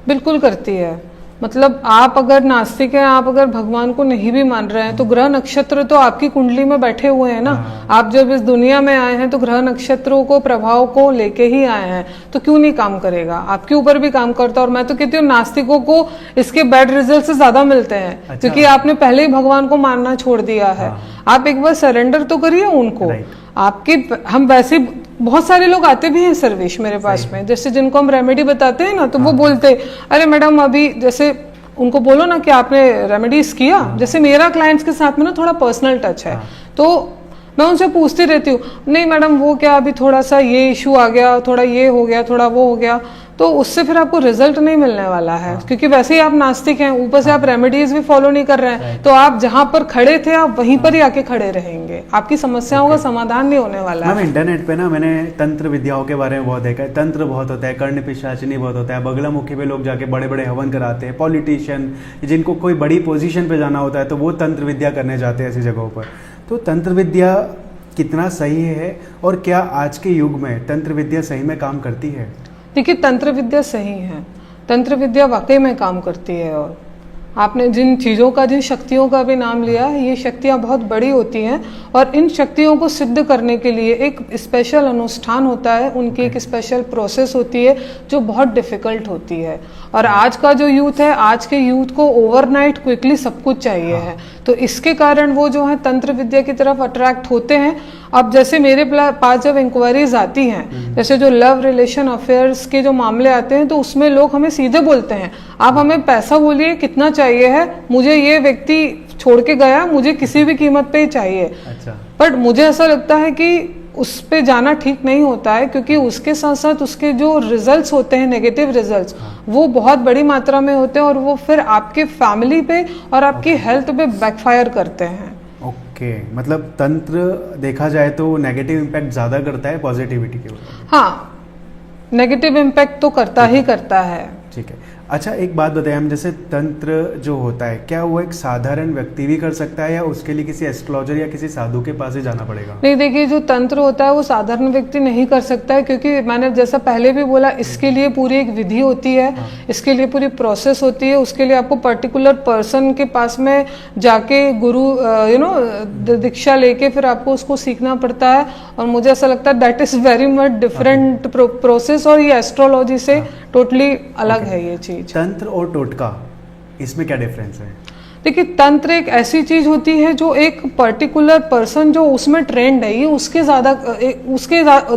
बिल्कुल करती है। मतलब आप अगर नास्तिक हैं, आप अगर भगवान को नहीं भी मान रहे हैं, तो ग्रह नक्षत्र तो आपकी कुंडली में बैठे हुए हैं ना। आप जब इस दुनिया में आए हैं तो ग्रह नक्षत्रों को, प्रभाव को लेके ही आए हैं, तो क्यों नहीं काम करेगा? आपके ऊपर भी काम करता है। और मैं तो कहती हूँ नास्तिकों को इसके बैड रिजल्ट से ज्यादा मिलते हैं। अच्छा। क्योंकि आपने पहले ही भगवान को मानना छोड़ दिया है। आप एक बार सरेंडर तो करिए उनको। आपके हम वैसे बहुत सारे लोग आते भी हैं सर्वेश मेरे पास में, जैसे जिनको हम रेमेडी बताते हैं ना, तो वो बोलते अरे मैडम अभी, जैसे उनको बोलो ना कि आपने रेमेडीज किया। जैसे मेरा क्लाइंट्स के साथ में ना थोड़ा पर्सनल टच है, तो मैं उनसे पूछती रहती हूँ, नहीं मैडम वो क्या अभी थोड़ा सा ये इशू आ गया, थोड़ा ये हो गया, थोड़ा वो हो गया, तो उससे फिर आपको रिजल्ट नहीं मिलने वाला है। क्योंकि वैसे ही आप नास्तिक हैं, ऊपर से आप रेमेडीज भी फॉलो नहीं कर रहे हैं, तो आप जहाँ पर खड़े थे आप वहीं पर ही आके खड़े रहेंगे, आपकी समस्याओं का समाधान नहीं होने वाला है। इंटरनेट पे ना मैंने तंत्र विद्याओं के बारे में बहुत देखा है। तंत्र बहुत होता है, कर्ण पिशाचिनी बहुत होता है, बगलामुखी पे लोग जाके बड़े बड़े हवन कराते हैं। पॉलिटिशियन जिनको कोई बड़ी पोजीशन पे जाना होता है तो वो तंत्र विद्या करने जाते हैं ऐसी जगहों पर। तो तंत्र विद्या कितना सही है, और क्या आज के युग में तंत्र विद्या सही में काम करती है? देखिए, तंत्र विद्या सही है, तंत्र विद्या वाकई में काम करती है। और आपने जिन चीज़ों का, जिन शक्तियों का भी नाम लिया है, ये शक्तियाँ बहुत बड़ी होती हैं, और इन शक्तियों को सिद्ध करने के लिए एक स्पेशल अनुष्ठान होता है, उनकी एक स्पेशल प्रोसेस होती है जो बहुत डिफ़िकल्ट होती है। और आज का जो यूथ है, आज के यूथ को ओवरनाइट क्विकली सब कुछ चाहिए है, तो इसके कारण वो जो है तंत्र विद्या की तरफ अट्रैक्ट होते हैं। अब जैसे मेरे पास जब इंक्वायरीज आती हैं, जैसे जो लव रिलेशन अफेयर्स के जो मामले आते हैं, तो उसमें लोग हमें सीधे बोलते हैं, आप हमें पैसा बोलिए कितना चाहिए है, मुझे ये व्यक्ति छोड़ के गया, मुझे किसी भी कीमत पे ही चाहिए। अच्छा। बट मुझे ऐसा लगता है कि उस पे जाना ठीक नहीं होता है, क्योंकि उसके साथ साथ उसके जो रिजल्ट्स होते हैं, नेगेटिव रिजल्ट्स, वो बहुत बड़ी मात्रा में होते हैं और वो फिर आपके फैमिली पे और आपकी हेल्थ पे बैकफायर करते हैं। ओके, मतलब तंत्र देखा जाए तो नेगेटिव इम्पैक्ट ज़्यादा करता है पॉजिटिविटी के ऊपर। हाँ, नेगेटिव इम्पैक्ट तो करता ही करता है। ठीक है। अच्छा, एक बात बताइए, हम जैसे तंत्र जो होता है, क्या वो एक साधारण व्यक्ति भी कर सकता है या उसके लिए किसी एस्ट्रोलॉजर या किसी साधु के पास ही जाना पड़ेगा? नहीं, देखिए, जो तंत्र होता है वो साधारण व्यक्ति नहीं कर सकता है, क्योंकि मैंने जैसा पहले भी बोला, इसके लिए पूरी एक विधि होती है, इसके लिए पूरी प्रोसेस होती है। उसके लिए आपको पर्टिकुलर पर्सन के पास में जाके गुरु दीक्षा लेके फिर आपको उसको सीखना पड़ता है। और मुझे ऐसा लगता है that is very much different process, और ये एस्ट्रोलॉजी से टोटली अलग है ये चीज। तंत्र और टोटका, इसमें क्या डिफरेंस है? देखिए, तंत्र एक ऐसी चीज होती है जो एक पर्टिकुलर पर्सन जो उसमें ट्रेंड है, ये उसके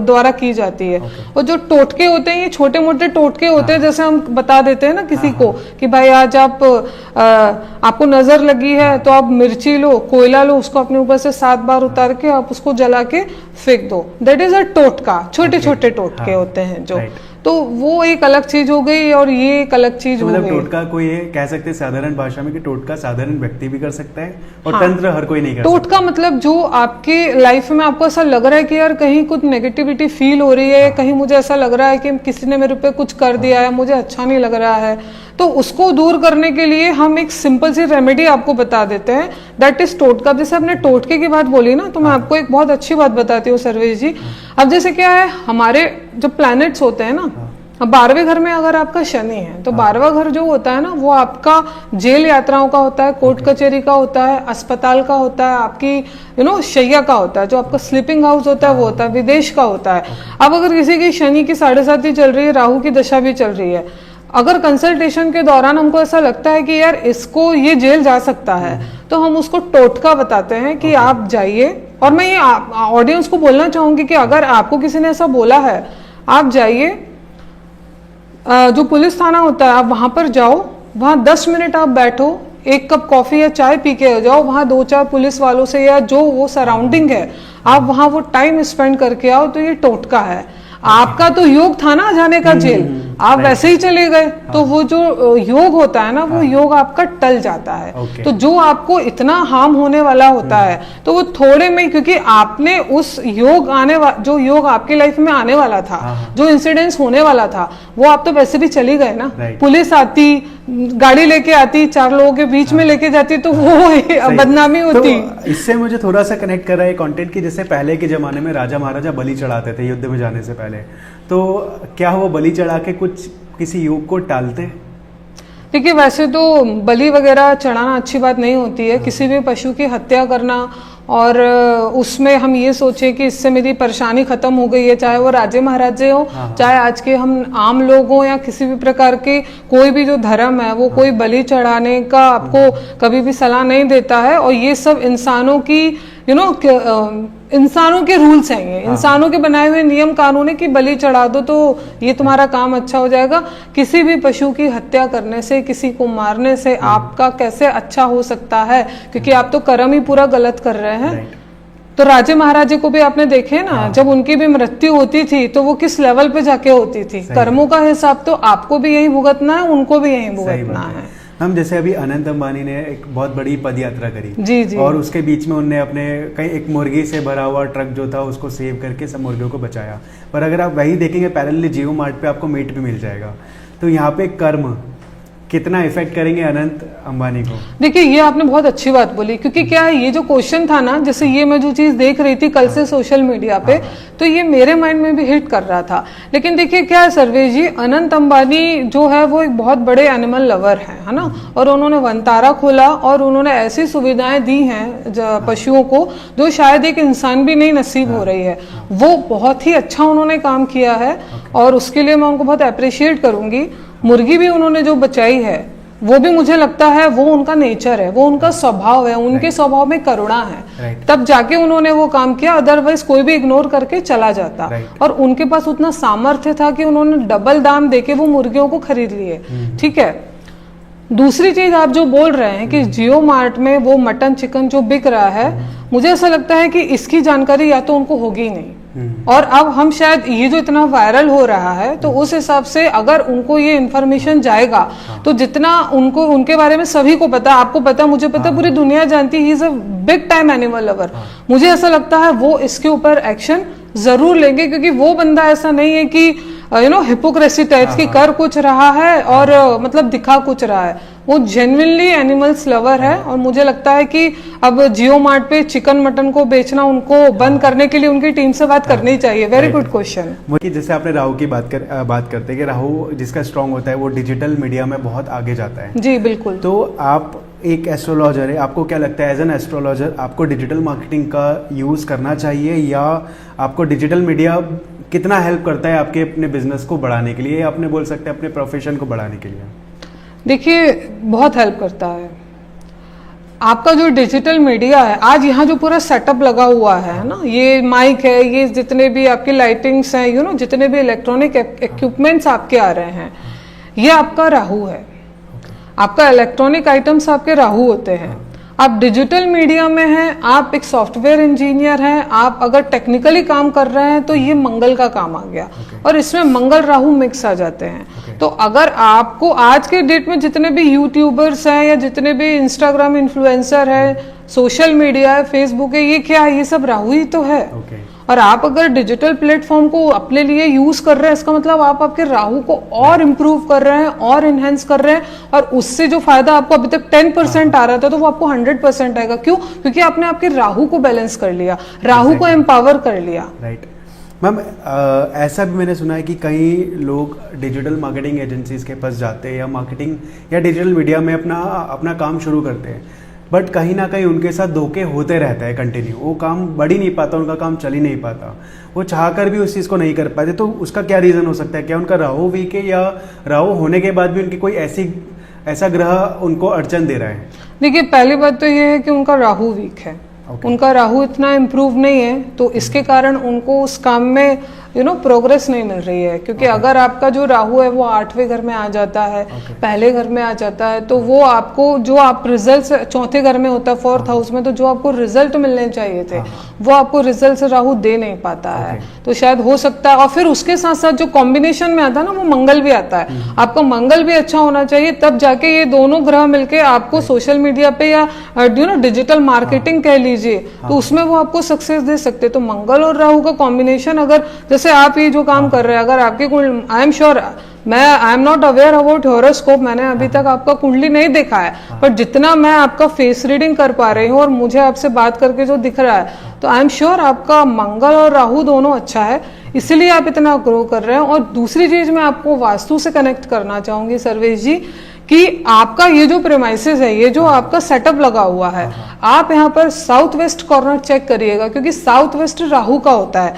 द्वारा की जाती है। और जो टोटके होते हैं, ये छोटे मोटे टोटके होते हैं, जैसे हम बता देते हैं ना किसी को कि भाई आज आपको नजर लगी है तो आप मिर्ची लो, कोयला लो, उसको अपने ऊपर से 7 बार उतार के आप उसको जला के फेंक दो। दैट इज अ टोटका। छोटे छोटे टोटके होते हैं जो, तो वो एक अलग चीज हो गई और ये एक अलग चीज हो गई। टोटका को ये कह सकते हैं साधारण भाषा में कि टोटका साधारण व्यक्ति भी कर सकता है और तंत्र हर कोई नहीं कर सकता। टोटका मतलब जो आपके लाइफ में आपको ऐसा लग रहा है कि यार कहीं कुछ नेगेटिविटी फील हो रही है, कहीं मुझे ऐसा लग रहा है कि किसी ने मेरे पे कुछ कर दिया है, मुझे अच्छा नहीं लग रहा है, तो उसको दूर करने के लिए हम एक सिंपल सी रेमेडी आपको बता देते हैं, दैट इज टोटका। जैसे आपने टोटके की बात बोली ना, तो मैं आपको एक बहुत अच्छी बात बताती हूँ सर्वेश जी। अब जैसे क्या है, हमारे जो प्लैनेट्स होते हैं ना, 12वें घर में अगर आपका शनि है तो 12वां घर जो होता है ना, वो आपका जेल यात्राओं का होता है, कोर्ट कचहरी का होता है, अस्पताल का होता है, आपकी शैया का होता है, जो आपका स्लीपिंग हाउस होता है वो होता है, विदेश का होता है। अब अगर किसी की शनि की 7.5 चल रही है, राहु की दशा भी चल रही है, अगर कंसल्टेशन के दौरान हमको ऐसा लगता है कि यार इसको ये जेल जा सकता है, तो हम उसको टोटका बताते हैं कि आप जाइए। और मैं ये ऑडियंस को बोलना चाहूंगी कि अगर आपको किसी ने ऐसा बोला है, आप जाइए, जो पुलिस थाना होता है आप वहां पर जाओ, वहां 10 मिनट आप बैठो, 1 कप कॉफी या चाय पी के हो जाओ, वहां 2-4 पुलिस वालों से या जो वो सराउंडिंग है आप वहां वो टाइम स्पेंड करके आओ, तो ये टोटका है। आपका तो योग था ना जाने का जेल, आप वैसे ही चले गए, तो वो जो योग होता है ना, वो योग आपका टल जाता है। तो जो आपको इतना हार्म होने वाला होता है, तो वो थोड़े में, क्योंकि आपने उस योग जो योग आपके लाइफ में आने वाला था, जो इंसिडेंस होने वाला था, वो आप तो वैसे भी चली गए ना। पुलिस आती, गाड़ी लेके आती, 4 लोगों के बीच में लेके जाती, तो वो बदनामी होती। तो इससे मुझे थोड़ा सा कनेक्ट कर रहा है कंटेंट की, जैसे पहले के जमाने में राजा महाराजा बलि चढ़ाते थे युद्ध में जाने से पहले, तो क्या वो बलि चढ़ा के कुछ किसी योग को टालते हैं? देखिए, वैसे तो बलि वगैरह चढ़ाना अच्छी बात नहीं होती है। किसी भी पशु की हत्या करना और उसमें हम ये सोचें कि इससे मेरी परेशानी खत्म हो गई है, चाहे वो राजे महाराजे हो, चाहे आज के हम आम लोग हों, या किसी भी प्रकार के कोई भी जो धर्म है, वो कोई बलि चढ़ाने का आपको कभी भी सलाह नहीं देता है। और ये सब इंसानों की इंसानों के रूल्स हैं, ये इंसानों के बनाए हुए नियम कानून है कि बलि चढ़ा दो तो ये तुम्हारा काम अच्छा हो जाएगा। किसी भी पशु की हत्या करने से, किसी को मारने से आपका कैसे अच्छा हो सकता है, क्योंकि आप तो कर्म ही पूरा गलत कर रहे हैं। तो राजे महाराजे को भी आपने देखे ना, जब उनकी भी मृत्यु होती थी तो वो किस लेवल पे जाके होती थी। कर्मों का हिसाब तो आपको भी यही भुगतना है, उनको भी यही भुगतना है। हम जैसे अभी अनंत अंबानी ने एक बहुत बड़ी पद यात्रा करी, जी। और उसके बीच में उनने अपने कहीं एक मुर्गी से भरा हुआ ट्रक जो था उसको सेव करके सब मुर्गियों को बचाया। पर अगर आप वही देखेंगे पैरेलली जियो मार्ट पे आपको मीट भी मिल जाएगा। तो यहाँ पे कर्म कितना इफेक्ट करेंगे अनंत अंबानी को? देखिए, ये आपने बहुत अच्छी बात बोली, क्योंकि क्या है, ये जो क्वेश्चन था ना, जैसे ये मैं जो चीज देख रही थी कल से सोशल मीडिया पे, तो ये मेरे माइंड में भी हिट कर रहा था। लेकिन देखिए क्या है सर्वेश जी, अनंत अंबानी जो है वो एक बहुत बड़े एनिमल लवर है ना, और उन्होंने वनतारा खोला और उन्होंने ऐसी सुविधाएं दी हैं पशुओं को जो शायद एक इंसान भी नहीं नसीब हो रही है। वो बहुत ही अच्छा उन्होंने काम किया है और उसके लिए मैं उनको बहुत अप्रिशिएट करूंगी। मुर्गी भी उन्होंने जो बचाई है, वो भी मुझे लगता है वो उनका नेचर है, वो उनका स्वभाव है, उनके स्वभाव में करुणा है, तब जाके उन्होंने वो काम किया। अदरवाइज कोई भी इग्नोर करके चला जाता। और उनके पास उतना सामर्थ्य था कि उन्होंने डबल दाम देके वो मुर्गियों को खरीद लिए। ठीक है, दूसरी चीज आप जो बोल रहे हैं कि जियो मार्ट में वो मटन चिकन जो बिक रहा है, मुझे ऐसा लगता है कि इसकी जानकारी या तो उनको होगी ही नहीं, और अब हम शायद ये जो इतना वायरल हो रहा है तो उस हिसाब से अगर उनको ये इन्फॉर्मेशन जाएगा तो जितना उनको उनके बारे में सभी को पता, आपको पता, मुझे पता, पूरी दुनिया जानती है, he is a big time animal lover. मुझे ऐसा लगता है वो इसके ऊपर एक्शन जरूर लेंगे, क्योंकि वो बंदा ऐसा नहीं है कि हिपोक्रेसी टाइप्स की कर कुछ रहा है और मतलब दिखा कुछ रहा है। वो जेन्युइनली एनिमल्स लवर है और मुझे लगता है कि अब जियो मार्ट पे चिकन मटन को बेचना उनको बंद करने के लिए उनकी टीम से बात करनी चाहिए। Very good question. जैसे आपने राहु की बात करते हैं कि राहु जिसका स्ट्रांग होता है वो डिजिटल मीडिया में बहुत आगे जाता है। जी बिल्कुल। तो आप एक एस्ट्रोलॉजर है, आपको क्या लगता है एज एन एस्ट्रोलॉजर आपको डिजिटल मार्केटिंग का यूज करना चाहिए, या आपको डिजिटल मीडिया कितना हेल्प करता है आपके अपने बिजनेस को बढ़ाने के लिए, या आपने बोल सकते हैं अपने प्रोफेशन को बढ़ाने के लिए? देखिए बहुत हेल्प करता है। आपका जो डिजिटल मीडिया है, आज यहाँ जो पूरा सेटअप लगा हुआ है ना, ये माइक है, ये जितने भी आपकी लाइटिंग्स हैं, जितने भी इलेक्ट्रॉनिक इक्विपमेंट्स आपके आ रहे हैं, ये आपका राहु है। आपका इलेक्ट्रॉनिक आइटम्स आपके राहु होते हैं। आप डिजिटल मीडिया में हैं, आप एक सॉफ्टवेयर इंजीनियर हैं, आप अगर टेक्निकली काम कर रहे हैं तो ये मंगल का काम आ गया। और इसमें मंगल राहु मिक्स आ जाते हैं। तो अगर आपको आज के डेट में जितने भी यूट्यूबर्स हैं या जितने भी इंस्टाग्राम इन्फ्लुएंसर है, सोशल मीडिया है, फेसबुक है, ये क्या है? ये सब राहु ही तो है। और आप अगर डिजिटल प्लेटफॉर्म को अपने लिए यूज कर रहे हैं, इसका मतलब आप आपके राहु को और इम्प्रूव कर रहे हैं और इनहेंस कर रहे हैं, और उससे जो फायदा आपको अभी तक 10% आ रहा था तो वो आपको 100% आएगा। क्यों? क्योंकि आपने आपके राहु को बैलेंस कर लिया, राहु को एम्पावर कर लिया। राइट मैम, ऐसा भी मैंने सुना है कि कई लोग डिजिटल मार्केटिंग एजेंसीज के पास जाते हैं या मार्केटिंग या डिजिटल मीडिया में अपना काम शुरू करते हैं, बट कहीं ना कहीं उनके साथ धोखे होते रहता है कंटिन्यू। वो काम बढ़ ही नहीं पाता, उनका काम चल ही नहीं पाता, वो चाहकर भी उस चीज़ को नहीं कर पाते। तो उसका क्या रीज़न हो सकता है? क्या उनका राहु वीक है, या राहु होने के बाद भी उनकी कोई ऐसा ग्रह उनको अड़चन दे रहा है? देखिए पहली बात तो ये है कि उनका राहु वीक है। उनका राहु इतना इम्प्रूव नहीं है, तो इसके कारण उनको उस काम में प्रोग्रेस नहीं मिल रही है। क्योंकि अगर आपका जो राहु है वो 8वें घर में आ जाता है, पहले घर में आ जाता है, तो वो आपको जो आप रिजल्ट, चौथे घर में होता है 4th हाउस में, तो जो आपको रिजल्ट मिलने चाहिए थे वो आपको रिजल्ट से राहु दे नहीं पाता है। तो शायद हो सकता है, और फिर उसके साथ साथ जो कॉम्बिनेशन में आता है ना, वो मंगल भी आता है। आपका मंगल भी अच्छा होना चाहिए, तब जाके ये दोनों ग्रह मिलके आपको सोशल मीडिया पे या डिजिटल मार्केटिंग कह लीजिए, तो उसमें वो आपको सक्सेस दे सकते। तो मंगल और राहु का कॉम्बिनेशन, अगर जैसे आप ये जो काम कर रहे हैं, अगर आपके I am sure, I am not aware about horoscope, मैंने अभी तक आपका कुंडली नहीं देखा है, पर जितना मैं आपका फेस रीडिंग कर पा रही हूँ और मुझे आपसे बात करके जो दिख रहा है, तो आई एम श्योर आपका मंगल और राहु दोनों अच्छा है, इसलिए आप इतना ग्रो कर रहे हैं। और दूसरी चीज मैं आपको वास्तु से कनेक्ट करना चाहूंगी सर्वेश जी, कि आपका ये जो प्रेमाइसेस है, ये जो आपका सेटअप लगा हुआ है, आप यहाँ पर साउथ वेस्ट कॉर्नर चेक करिएगा, क्योंकि साउथ वेस्ट राहु का होता है।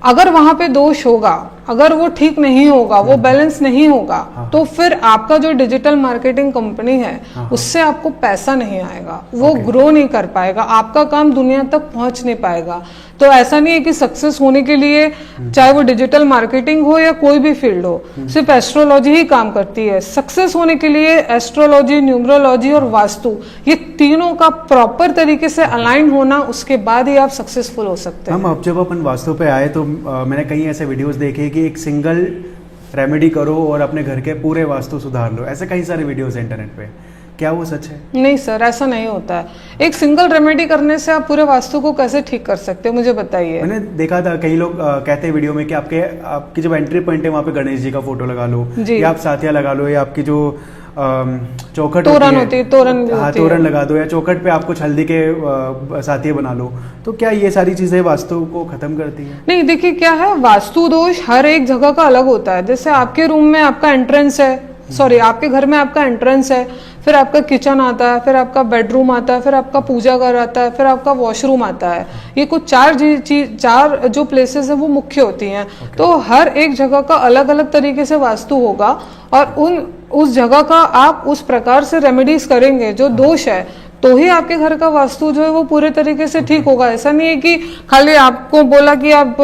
अगर वहां पे दोष होगा, अगर वो ठीक नहीं होगा, वो बैलेंस नहीं होगा, तो फिर आपका जो डिजिटल मार्केटिंग कंपनी है उससे आपको पैसा नहीं आएगा, वो ग्रो नहीं कर पाएगा, आपका काम दुनिया तक पहुंच नहीं पाएगा। तो ऐसा नहीं है कि सक्सेस होने के लिए, चाहे वो डिजिटल मार्केटिंग हो या कोई भी फील्ड हो, सिर्फ एस्ट्रोलॉजी ही काम करती है। सक्सेस होने के लिए एस्ट्रोलॉजी, न्यूमरोलॉजी और वास्तु, ये तीनों का प्रॉपर तरीके से अलाइन होना, उसके बाद ही आप सक्सेसफुल हो सकते हैं। हम अब जब अपन वास्तु पे आए तो मैंने कई ऐसे वीडियोस देखे कि एक सिंगल रेमेडी करो और अपने घर के पूरे वास्तु सुधार लो, ऐसे कई सारे वीडियोस हैं इंटरनेट पे। क्या वो सच है? नहीं सर, ऐसा नहीं होता है। एक सिंगल रेमेडी करने से आप पूरे वास्तु को कैसे ठीक कर सकते हैं, मुझे बताइए। मैंने देखा था कई लोग कहते हैं वीडियो में कि आपकी जब एंट्री पॉइंट है वहाँ पे गणेश जी का फोटो लगा लो, या आप साथिया लगा लो, या आपकी जो चौखट तोरण होती है, तोरण लगा दो, या चौखट पे आप कुछ हल्दी के साथिया बना लो। तो क्या ये सारी चीजें वास्तु को खत्म करती है? नहीं, देखिए क्या है, वास्तु दोष हर एक जगह का अलग होता है। जैसे आपके रूम में आपका एंट्रेंस है, सॉरी आपके घर में आपका एंट्रेंस है, फिर आपका किचन आता है, फिर आपका बेडरूम आता है, फिर आपका पूजा घर आता है, फिर आपका वॉशरूम आता है। ये कुछ चार जो प्लेसेस है वो मुख्य होती हैं। तो हर एक जगह का अलग अलग तरीके से वास्तु होगा, और उस जगह का आप उस प्रकार से रेमेडीज करेंगे जो दोष है, तो ही आपके घर का वास्तु जो है वो पूरे तरीके से ठीक होगा। ऐसा नहीं है कि खाली आपको बोला कि आप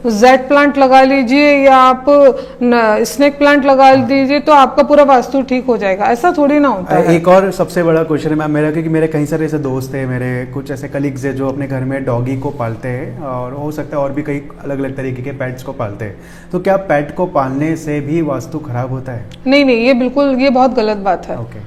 जेड प्लांट लगा लीजिए या आप स्नेक प्लांट लगा दीजिए तो आपका पूरा वास्तु ठीक हो जाएगा, ऐसा थोड़ी ना होता है। एक और सबसे बड़ा क्वेश्चन है मैम मेरा, क्योंकि मेरे कई सारे ऐसे दोस्त हैं, मेरे कुछ ऐसे कलीग्स हैं जो अपने घर में डॉगी को पालते हैं और हो सकता है और भी कई अलग अलग तरीके के पेट्स को पालते हैं, तो क्या पेट को पालने से भी वास्तु खराब होता है? नहीं नहीं, ये बिल्कुल, ये बहुत गलत बात है। ओके।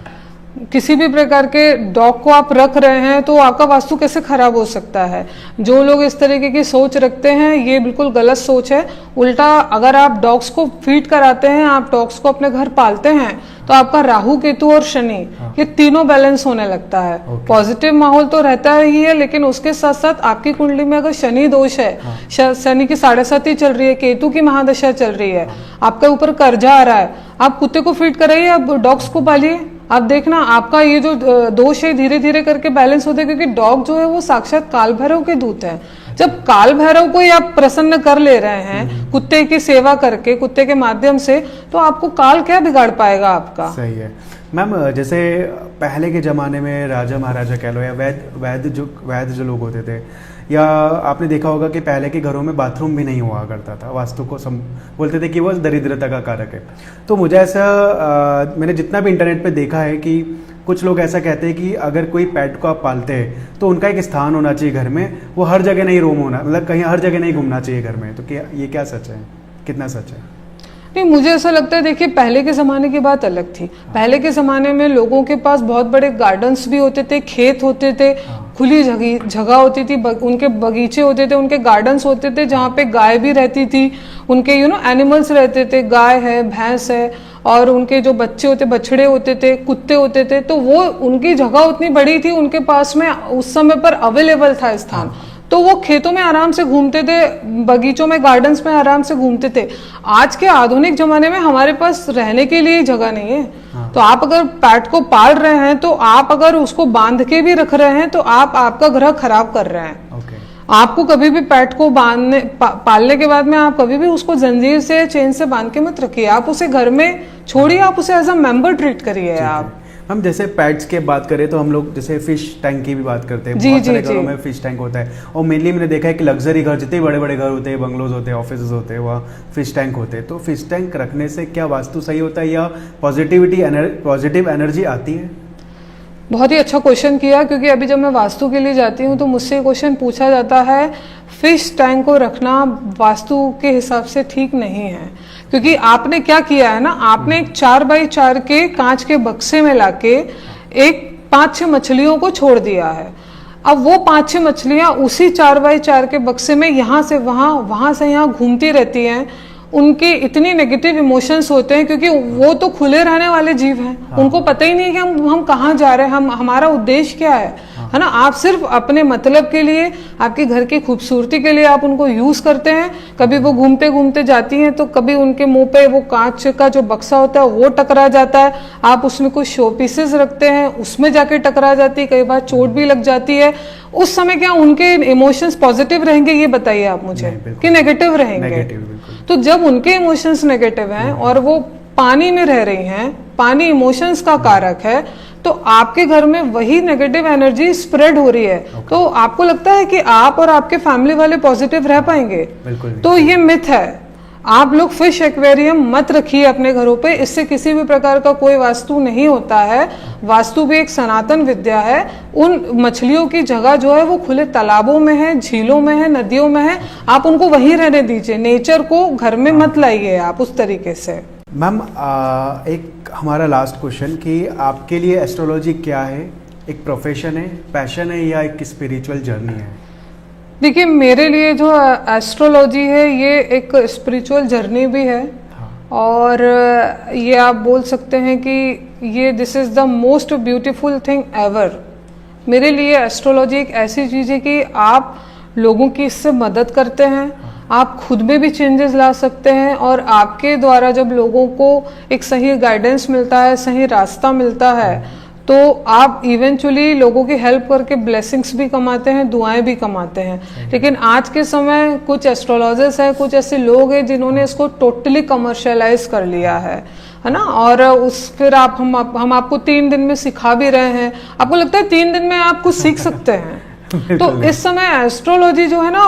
किसी भी प्रकार के डॉग को आप रख रहे हैं तो आपका वास्तु कैसे खराब हो सकता है? जो लोग इस तरीके की सोच रखते हैं ये बिल्कुल गलत सोच है। उल्टा अगर आप डॉग्स को फीड कराते हैं, आप डॉग्स को अपने घर पालते हैं तो आपका राहु केतु और शनि ये तीनों बैलेंस होने लगता है। पॉजिटिव माहौल तो रहता ही है, लेकिन उसके साथ साथ आपकी कुंडली में अगर शनि दोष है, शनि की 7.5 चल रही है, केतु की महादशा चल रही है, आपके ऊपर कर्जा आ रहा है, आप कुत्ते को फीड कराइए, आप डॉग्स को पालिए, आप देखना आपका ये जो दोष है धीरे धीरे करके बैलेंस होता है। क्योंकि डॉग जो है वो साक्षात काल भैरव के दूत है। जब काल भैरव को ही आप प्रसन्न कर ले रहे हैं कुत्ते की सेवा करके, कुत्ते के माध्यम से, तो आपको काल क्या बिगाड़ पाएगा आपका? सही है मैम। जैसे पहले के ज़माने में राजा महाराजा कह लो या वैद्य जो लोग होते थे, या आपने देखा होगा कि पहले के घरों में बाथरूम भी नहीं हुआ करता था, वास्तु को बोलते थे कि वो दरिद्रता का कारक है। तो मुझे ऐसा मैंने जितना भी इंटरनेट पे देखा है कि कुछ लोग ऐसा कहते हैं कि अगर कोई पेट को आप पालते हैं तो उनका एक स्थान होना चाहिए घर में, वो हर जगह नहीं रोम होना, मतलब कहीं हर जगह नहीं घूमना चाहिए घर में। तो क्या ये क्या सच है, कितना सच है? नहीं, मुझे ऐसा लगता है, देखिए पहले के ज़माने की बात अलग थी। पहले के ज़माने में लोगों के पास बहुत बड़े गार्डन्स भी होते थे, खेत होते थे, खुली जगह होती थी, उनके बगीचे होते थे, उनके गार्डन्स होते थे जहाँ पे गाय भी रहती थी, उनके एनिमल्स रहते थे, गाय है, भैंस है, और उनके जो बच्चे होते, बछड़े होते थे, कुत्ते होते थे, तो वो उनकी जगह उतनी बड़ी थी, उनके पास में उस समय पर अवेलेबल था स्थान, तो वो खेतों में आराम से घूमते थे, बगीचों में, गार्डन्स में आराम से घूमते थे। आज के आधुनिक जमाने में हमारे पास रहने के लिए जगह नहीं है। तो आप अगर पेट को पाल रहे हैं, तो आप अगर उसको बांध के भी रख रहे हैं तो आप आपका ग्रह खराब कर रहे हैं। आपको कभी भी पेट को पालने के बाद में आप कभी भी उसको जंजीर से, चेन से बांध के मत रखिए, आप उसे घर में छोड़िए, आप उसे एज अ मेंबर ट्रीट करिए। आप हम जैसे पेट्स के बात करें तो हम लोग जैसे फिश टैंक की भी बात करते हैं, बहुत सारे घरों में फिश टैंक होता है, और मेनली मैंने देखा है कि लग्जरी घर, जितने बड़े बड़े घर होते हैं, बंगलोज होते हैं, ऑफिस होते हैं, वहाँ फिश टैंक होते हैं। तो फिश टैंक रखने से क्या वास्तु सही होता है या पॉजिटिव एनर्जी आती है? बहुत ही अच्छा क्वेश्चन किया, क्योंकि अभी जब मैं वास्तु के लिए जाती हूँ तो मुझसे क्वेश्चन पूछा जाता है, फिश टैंक को रखना वास्तु के हिसाब से ठीक नहीं है। क्योंकि आपने क्या किया है ना, आपने एक 4x4 के कांच के बक्से में लाके एक 5-6 मछलियों को छोड़ दिया है। अब वो 5-6 मछलियां उसी 4x4 के बक्से में यहाँ से वहाँ, वहाँ से यहाँ घूमती रहती हैं। उनके इतनी नेगेटिव इमोशंस होते हैं, क्योंकि वो तो खुले रहने वाले जीव हैं। उनको पता ही नहीं है कि हम कहाँ जा रहे हैं, हमारा उद्देश्य क्या है ना। आप सिर्फ अपने मतलब के लिए, आपके घर की खूबसूरती के लिए आप उनको यूज करते हैं। कभी वो घूमते घूमते जाती हैं तो कभी उनके मुंह पे वो कांच का जो बक्सा होता है वो टकरा जाता है, आप उसमें कुछ शो पीसेस रखते हैं, उसमें जाके टकरा जाती है, कई बार चोट भी लग जाती है। उस समय क्या उनके इमोशंस पॉजिटिव रहेंगे, ये बताइए आप मुझे, कि नेगेटिव रहेंगे? तो जब उनके इमोशंस नेगेटिव हैं और वो पानी में रह रही हैं, पानी इमोशंस का कारक है, तो आपके घर में वही नेगेटिव एनर्जी स्प्रेड हो रही है। तो आपको लगता है कि आप और आपके फैमिली वाले पॉजिटिव रह पाएंगे? तो ये मिथ है। आप लोग फिश एक्वेरियम मत रखिए अपने घरों पे, इससे किसी भी प्रकार का कोई वास्तु नहीं होता है। वास्तु भी एक सनातन विद्या है। उन मछलियों की जगह जो है वो खुले तालाबों में है, झीलों में है, नदियों में है, आप उनको वहीं रहने दीजिए। नेचर को घर में मत लाइए आप उस तरीके से। मैम एक हमारा लास्ट क्वेश्चन कि आपके लिए एस्ट्रोलॉजी क्या है? एक प्रोफेशन है, पैशन है, या एक स्पिरिचुअल जर्नी है? देखिए, मेरे लिए जो एस्ट्रोलॉजी है ये एक स्पिरिचुअल जर्नी भी है। और ये आप बोल सकते हैं कि ये this is the most beautiful thing ever. मेरे लिए एस्ट्रोलॉजी एक ऐसी चीज़ है कि आप लोगों की इससे मदद करते हैं, आप खुद में भी चेंजेस ला सकते हैं, और आपके द्वारा जब लोगों को एक सही गाइडेंस मिलता है, सही रास्ता मिलता है, तो आप इवेंचुअली लोगों की हेल्प करके ब्लेसिंग्स भी कमाते हैं, दुआएं भी कमाते हैं। लेकिन आज के समय कुछ एस्ट्रोलॉजर्स है, कुछ ऐसे लोग हैं जिन्होंने इसको टोटली कमर्शियलाइज कर लिया है ना। और फिर हम आपको 3 दिन में सिखा भी रहे हैं, आपको लगता है 3 दिन में आप कुछ सीख सकते हैं। तो इस समय एस्ट्रोलॉजी जो है ना,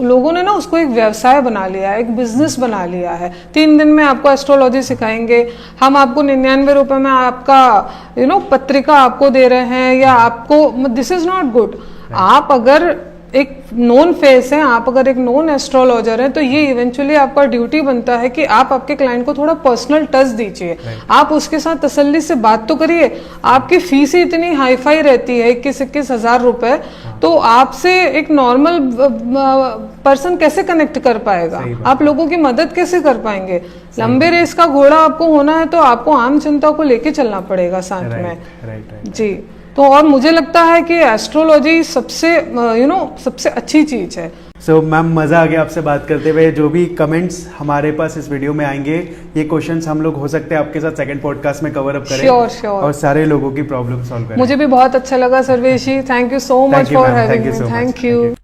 लोगों ने ना उसको एक व्यवसाय बना लिया है, एक बिजनेस बना लिया है। 3 दिन में आपको एस्ट्रोलॉजी सिखाएंगे, हम आपको 99 रुपए में आपका पत्रिका आपको दे रहे हैं, या आपको, दिस इज नॉट गुड। आप अगर एक नोन फेस है, आप अगर एक नोन एस्ट्रोलॉजर है, तो ये इवेंचुअली आपका ड्यूटी बनता है कि आप आपके क्लाइंट को थोड़ा पर्सनल टच दीजिए। आप उसके साथ तसल्ली से बात तो करिए। आपकी फीस ही इतनी हाई फाई रहती है, 21-21 हजार रुपए, तो आपसे एक नॉर्मल पर्सन कैसे कनेक्ट कर पाएगा? आप लोगों की मदद कैसे कर पाएंगे? लंबे रेस का घोड़ा आपको होना है तो आपको आम जनता को लेके चलना पड़ेगा साथ में। जी, तो और मुझे लगता है कि एस्ट्रोलॉजी सबसे सबसे अच्छी चीज है। सो मैम, मजा आ गया आपसे बात करते हुए। जो भी कमेंट्स हमारे पास इस वीडियो में आएंगे, ये क्वेश्चंस हम लोग हो सकते हैं आपके साथ सेकंड पॉडकास्ट में कवर अप करें। श्योर और सारे लोगों की प्रॉब्लम सॉल्व करें। मुझे भी बहुत अच्छा लगा Sarvesh ji, thank you so much for having me. Thank you.